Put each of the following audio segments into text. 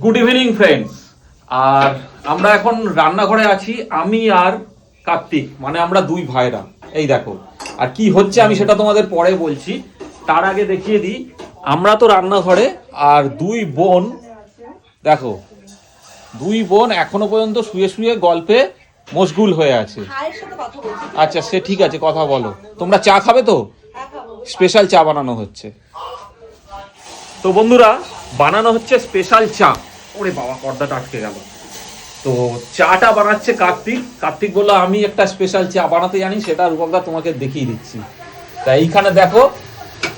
Good evening friends. আর আমরা এখন রান্নাঘরে আছি, আমি আর কার্তিক, মানে আমরা দুই ভাইরা। এই দেখো, আর কি হচ্ছে আমি সেটা তোমাদের পরে বলছি। তার আগে দেখিয়ে দিই, আমরা তো রান্নাঘরে, আর দুই বোন দেখো, দুই বোন এখনো পর্যন্ত শুয়ে শুয়ে গল্পে মশগুল হয়ে আছে। আচ্ছা সে ঠিক আছে, কথা বলো। তোমরা চা খাবে তো? স্পেশাল চা বানানো হচ্ছে। তো বন্ধুরা, বানানো হচ্ছে স্পেশাল চা। ওরে বাবা, পর্দাটা আটকে গেল। তো চাটা বানাচ্ছে কার্তিক। কার্তিক বললো আমি একটা স্পেশাল চা বানাতে জানি, সেটা রূপকদা তোমাকে দেখিয়ে দিচ্ছি। তা এইখানে দেখো,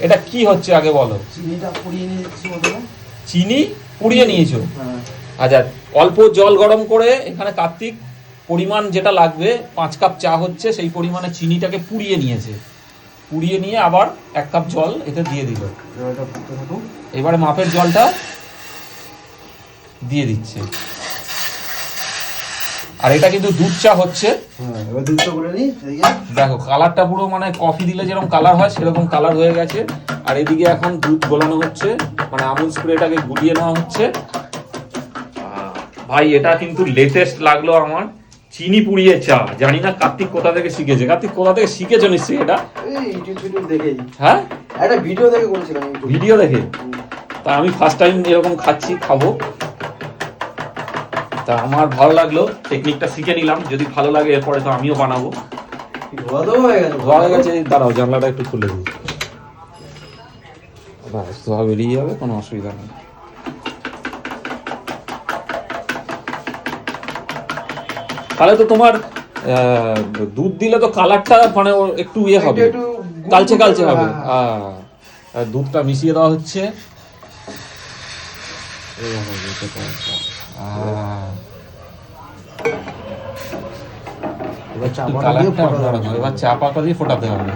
এটা কি হচ্ছে আগে বলো। চিনিটা পুড়িয়ে নিয়েছি। চিনি পুড়িয়ে নিয়েছো? আচ্ছা, অল্প জল গরম করে এখানে কার্তিক পরিমাণ যেটা লাগবে, 5 কাপ চা হচ্ছে, সেই পরিমাণে চিনিটাকে পুড়িয়ে নিয়েছে। পুড়িয়ে নিয়ে আবার 1 কাপ জল এতে দিয়ে দিল। এবারে মাপের জলটা দিয়ে দিচ্ছে। আর এটা কিন্তু দুধ চা হচ্ছে। দেখো কালারটা পুরো মানে কফি দিলে যেরকম কালার হয় সেরকম কালার হয়ে গেছে। আর এদিকে এখন দুধ গলানো হচ্ছে, মানে আমুল স্প্রেটাকে গুলিয়ে নেওয়া হচ্ছে। ভাই এটা কিন্তু লেটেস্ট লাগলো আমার, চিনি পুড়িয়ে চা। জানি না কার্তিক কোথা থেকে শিখেছে। কার্তিক কোথা থেকে শিখেছো নিশ্চয়ই এটা? হ্যাঁ, একটা ভিডিও দেখে করেছিলাম। ভিডিও দেখে? তা আমি ফার্স্ট টাইম এরকম খাচ্ছি, খাবো। তা আমার ভালো লাগলো, টেকনিকটা শিখে নিলাম। যদি ভালো লাগে এরপরে তো আমিও বানাবো। ধোয়া হয়ে গেছে। দাঁড়াও, জানলাটা একটু খুলে দিই। ব্যাস, ধোয়া বেরিয়ে যাবে, কোনো অসুবিধা নেই। তাহলে তো তোমার দুধ দিলে তো কালারটা মানে একটু ইয়ে হবে, কালচে কালচে হবে। দুধটা মিশিয়ে দেওয়া হচ্ছে। এবার চা পাতা দিয়ে ফোটাতে হবে।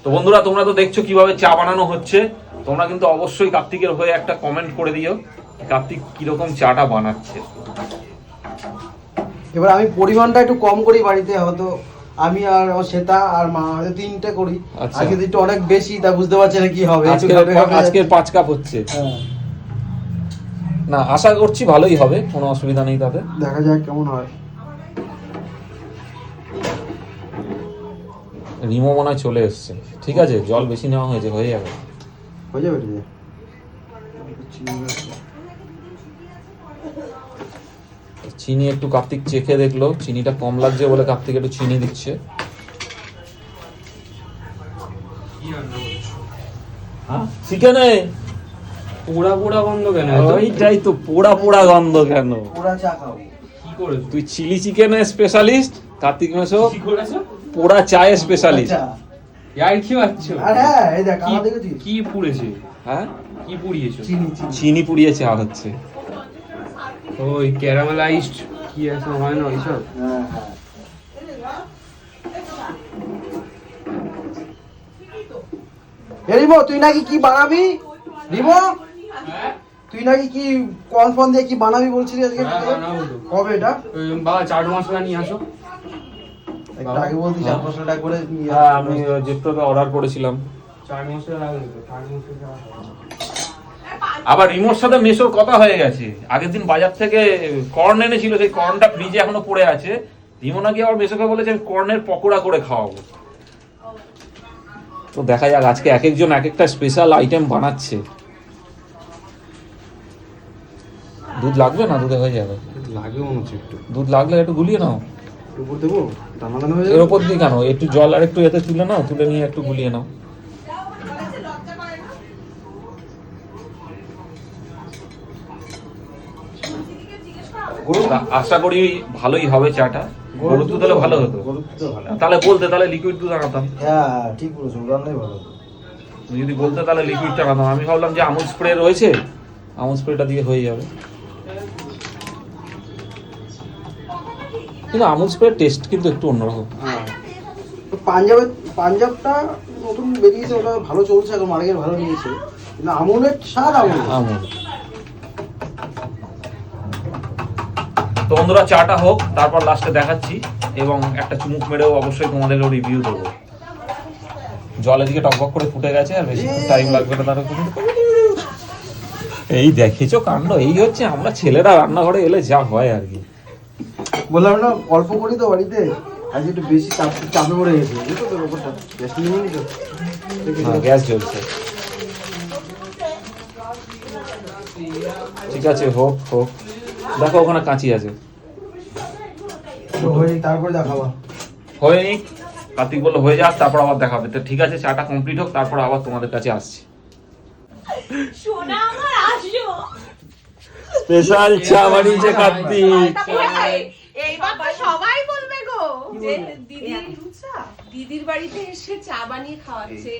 তো বন্ধুরা, তোমরা তো দেখছো কিভাবে চা বানানো হচ্ছে। তোমরা কিন্তু অবশ্যই কার্তিকের হয়ে একটা কমেন্ট করে দিও, কার্তিক কিরকম চাটা বানাচ্ছে। এবার আমি পরিমাণটা একটু কম করি বাড়িতে, হয়তো আমি আর শ্বেতা আর মা হয়তো 3টে করি। আজকে একটু অনেক বেশি, তা বুঝতে পারছি না কি হবে। আজকের 5 কাপ হচ্ছে। না, আশা করছি ভালোই হবে, কোনো অসুবিধা নেই তাতে। দেখা যাক কেমন হয়। রিমো মনে হয় চলে এসছে। ঠিক আছে, জল বেশি নেওয়া হয়েছে, হয়ে যাবে। হয়ে যাবে। চিনি একটু কার্তিক চেখে দেখলো, চিনিটা কম লাগছে বলে কার্তিক একটু চিনি দিচ্ছে। চিকেনে পোড়া পোড়া গন্ধ কেন? ওইটাই তো, পোড়া পোড়া গন্ধ কেন? পোড়া চা খাও। কি করেছো তুই? চিলি চিকেনের স্পেশালিস্ট কার্তিক মেশো, কি করেছো? পোড়া চায়ের স্পেশালিস্ট। ইয়ার কি বাচ্চা? আর হ্যাঁ, এই দেখ কালা দেখেছিস? কি পুড়েছে? হ্যাঁ, কি পুড়িয়েছো? চিনি পুড়িয়ে চা হচ্ছে। ওই ক্যারামেলাইজড কি আছে হয় না ওইসব? হ্যাঁ। রিমো, তুই নাকি কি বানাবি? রিমো, তুই নাকি কি কনফার্ম দিয়ে কি বানাবি বলছিলি আজকে? কবে এটা? বাবা চাট মশলা নিয়ে আসো। আগে বলতি 4-5 টাকা করে নিয়ে। হ্যাঁ, আমি জেপ্টোতে অর্ডার করেছিলাম। চাট মশলা লাগবে তো, চাট মশলা। আবার রিমোর সাথে মেশোর কথা হয়ে গেছে। আগের দিন বাজার থেকে কর্ন এনেছিল, সেই কর্নটা ফ্রিজে এখনো পড়ে আছে। রিমো নাকি আবার মেশোকে বলেছে আমি কর্নের পকোড়া করে খাওয়াবো। তো দেখা যাক, আজকে এক একজন এক একটা স্পেশাল আইটেম বানাচ্ছে। দুধ লাগবে না? দুধে হয়ে যাবে। লাগে মনে হচ্ছে একটু। দুধ লাগলে একটু গুলিয়ে নাও। উপর দেবো? টানানো হয়ে এর যাবে। ওপর দিয়ে কেন? একটু জল আর একটু এতে তুলে নাও, তুলে নিয়ে একটু গুলিয়ে নাও। আশা করি ভালোই হবে চাটা। গরুর দুধ হলে ভালো হতো। তাহলে বলতে, তাহলে লিকুইড দুধ আনাতাম। হ্যাঁ ঠিক বলেছো, রান্নাই ভালো হতো। তুমি যদি বলতে তাহলে লিকুইডটা আনাতাম। আমি ভাবলাম যে আমুল স্প্রে রয়েছে, আমুল স্প্রেটা দিয়ে হয়ে যাবে। কিন্তু আমুল স্প্রের টেস্ট কিন্তু একটু অন্যরকম। হ্যাঁ, পাঞ্জাবটা নতুন বেরিয়েছে, ওটা ভালো চলছে এখন, মার্কেট ভালো নিয়েছে। কিন্তু আমুলের স্বাদ আমুল। তো বন্ধুরা, চাটা হোক, তারপর লাস্টে দেখাচ্ছি এবং একটা চুমুক মেরেও অবশ্যই তোমাদেরও রিভিউ দেবো। জল এদিকে টকবক করে ফুটে গেছে, আর বেশি টাইম লাগবে না তার। এই দেখেছো কাণ্ড, এই হচ্ছে আমরা ছেলেরা রান্নাঘরে এলে যা হয় আর কি। বললাম না অল্প করি তো বাড়িতে, আজ একটু বেশি চাপে পড়ে গেছে, বুঝছো তো ব্যাপারটা। গ্যাস নিয়ে নিই তো, হ্যাঁ, গ্যাস জ্বলছে। ঠিক আছে, হোক হোক। দেখো ওখানে কাঁচি আছে, তো হয়ে তারপরে দেখাবা। হয়ে নি। কার্তিক বললো হয়ে যাক, তারপর আবার দেখাবে। তো ঠিক আছে, চাটা কমপ্লিট হোক, তারপর আবার তোমাদের কাছে আসছি। সোনা আমার আসো। স্পেশাল চা বানিয়েছে কার্তিক। এইবার তো সবাই বলবে গো যে দিদির বাড়িতে এসে চা বানিয়ে খাওয়াচ্ছে।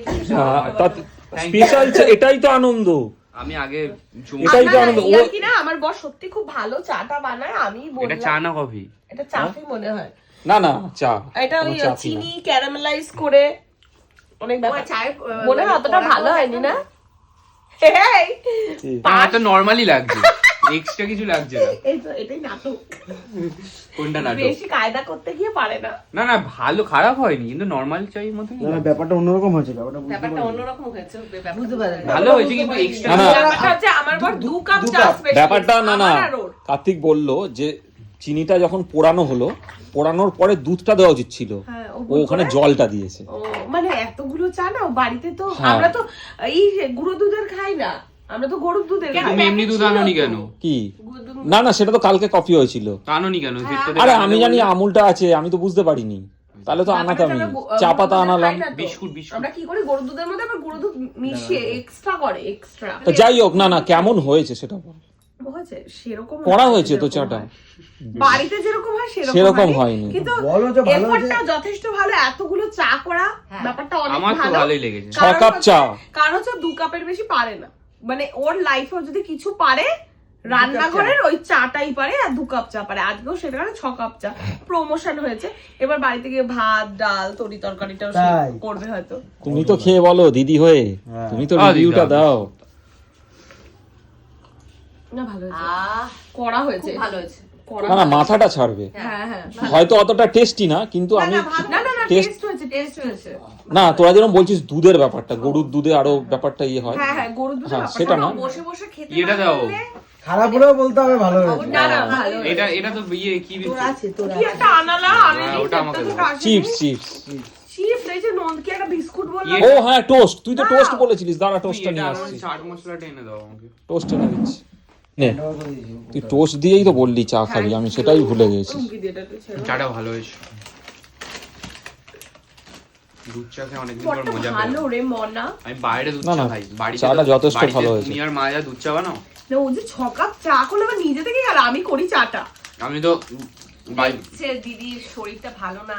স্পেশাল চা, এটাই তো আনন্দ। আমি আগে এটাই তো আনন্দ। ও কি না, আমার বর সত্যি খুব ভালো চাটা বানায়। আমি এটা বললাম চা না কফি? এটা চাই মনে হয়। না না, চা। এটা ওই কোনো চা কি না। চিনি ক্যারামেলাইজ করে অনেক ব্যাপার। মনে হয় অতটা ভালো হয়নি না? এই আমার তো নরমালি লাগছে, এক্সট্রা কিছু লাগছে না। এই তো এটাই নাটক। কোনটা নাটক? বেশি কায়দা করতে গিয়ে পারে না। না না, ভালো খারাপ হয়নি, কিন্তু নরমাল চাই মতো না, ব্যাপারটা অন্যরকম হয়েছে, ব্যাপারটা অন্যরকম হয়েছে। বুঝতে পারেন। ভালো হয়েছে, কিন্তু এক্সট্রা না, না। ব্যাপারটা হচ্ছে আমার বর 2 কাপ দু চা কাপ। স্পেশাল। ব্যাপারটা না না, কার্তিক বললো যে চিনিটা যখন পোড়ানো হলো, পোড়ানোর পরে দুধটা দেওয়া উচিত ছিল, হ্যাঁ, ও ওখানে জলটা দিয়েছে। ও মানে এতগুলো চা না বাড়িতে তো হ্যাঁ। আমরা তো এই গুঁড়ো দুধের খাই না, আমরা তো গরুর দুধের খাই। তুমি এমনি দুধ আনোনি কেন? কি? না না, সেটা তো কালকে কফি হয়েছিল। আনোনি কেন? আরে আমি জানি আমুলটা আছে, আমি তো বুঝতে পারিনি, তাহলে তো আনাতাম। চা পাতা আনালাম। বিস্কুট বিস্কুট আমরা কি করি গরুর দুধের মধ্যে আবার গরুর দুধ মিশিয়ে এক্সট্রা করে এক্সট্রা। তো যাই হোক, না না, কেমন হয়েছে সেটা বল। হয়েছে সেরকম করা হয়েছে তো চাটা, বাড়িতে যেরকম হয় সেরকম হয়নি। কিন্তু বলো যে ভালো এফর্টটা হয়েছে। যথেষ্ট ভালো, এতগুলো চা করা ব্যাপারটা অনেক আমার তো ভালো। ভালোই লেগেছে। 6 কাপ চা। কারণ হচ্ছে 2 কাপের বেশি পারে না, মানে ওর লাইফে যদি কিছু পারে রান্নাঘরের ওই চাটাই পারে, আর 2 কাপ চা পারে। আজকেও সেটা কারণে 6 কাপ চা। প্রমোশন হয়েছে। এবার বাড়িতে গিয়ে ভাত ডাল তরি তরকারিটাও সে তাই। করবে হয়তো। তুমি তো খেয়ে বলো দিদি হয়ে, হ্যাঁ। তুমি তো রিভিউটা দাও। না ভালো হয়েছে, করা হয়েছে, ভালো হয়েছে। না না, মাথাটা ছাড়বে। হ্যাঁ হ্যাঁ, হয়তো অতটা টেস্টি না, কিন্তু আমি না না না, Taste- টেস্ট হয়েছে, টেস্ট হয়েছে। না, তোরা যেরকম বলছিস দুধের ব্যাপারটা, গরুর দুধে আরো ব্যাপারটা ইয়ে হয়। হ্যাঁ হ্যাঁ, গরুর দুধের হ্যাঁ, ব্যাপারটা সেটা না। বসে বসে খেতে এটা না দাও। পারলে খারাপ হলেও বলতে হবে ভালো হয়েছে। না না ভালো হয়েছে। এটা তো ইয়ে কি কি একটা আনালা আনেনি, ওটা আমাকে সেটা তো দাও। আসেনি। Chips chips. চিপস এই যে নন কি একটা বিস্কুট বললাম। ও হ্যাঁ, টোস্ট। তুই তো টোস্ট বলেছিলিস, দাঁড়া টোস্টটা নিয়ে আসছি। চাট মশলাটা এনে দাও আমাকে। টোস্ট এনে দিচ্ছি। নে, তুই টোস্ট দিয়েই তো বললি চা খাবি, আমি সেটাই ভুলে গেছি। চুমকি দিয়ে এটা তো ছেড়ে। চাটা ভালো হয়েছে। দুধ চা খেয়ে অনেকদিন পর বড্ড মজা ভালো পেলাম। রে মনা। আমি বাইরে দুধ না, চা না, খাই, বাড়িতে চাটা তো- যথেষ্ট বাড়িতে ভালো হয়েছে। তুমি আর মা যা দুধ চা বানাও, না ও যে 6 কাপ চা করলে আবার নিজে থেকে গেল, আমি করি চাটা। আমি তো সে দিদির শরীরটা ভালো না।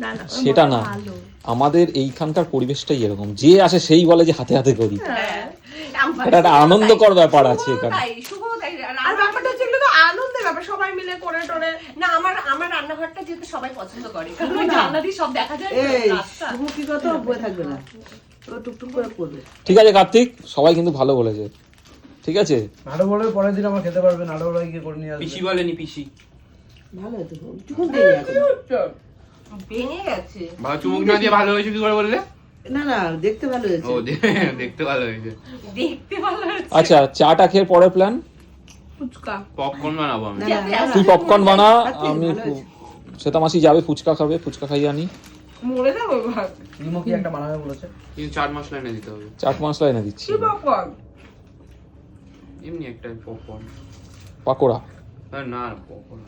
না না সেটা না, ভালো। আমাদের এইখানকার পরিবেশটাই এরকম, যে আসে সেই বলে যে হাতে হাতে করি। হ্যাঁ। এটা একটা আনন্দকর ব্যাপার আছে এখানে। তাই, শুভও তাই। আর ব্যাপারটা হচ্ছে এগুলো তো আনন্দের ব্যাপার, সবাই মিলে করে টোরে। না আমার রান্নাঘরটা যেহেতু সবাই পছন্দ করে, কারণ ওই জানলা দিয়ে সব দেখা যায় না, রাস্তা। ঠিক আছে কার্তিক, সবাই কিন্তু ভালো বলেছে। ঠিক আছে, ভালো বলে পরের দিন আমার খেতে পারবেন, আরো ওরা গিয়ে করে নিয়ে আসবে। পিসি বলেনি, পিসি ভেঙে গেছে। ভালো চুমুক না দিয়ে ভালো হয়েছে কি করে বললে? না না দেখতে ভালো হয়েছে। ও দেখতে ভালো হয়েছে। দেখতে ভালো লাগছে। আচ্ছা চাটা খেয়ে পরের প্ল্যান। ফুচকা। পপকর্ন বানাবো আমি। না, না, না, তুই পপকর্ন বানা, সত্যি আমি ভালো হয়েছে। শ্বেতা মাসি যাবে ফুচকা খাবে, ফুচকা খাইয়ে আনি। মরে যাবো ভাগ। নিমো কি একটা বানাবে বলেছে। কিন্তু চাট মশলা এনে দিতে হবে। চাট মশলা এনে দিচ্ছি। কি পপকর্ন? এমনি একটা পপকর্ন। পাকোড়া। না পপকর্ন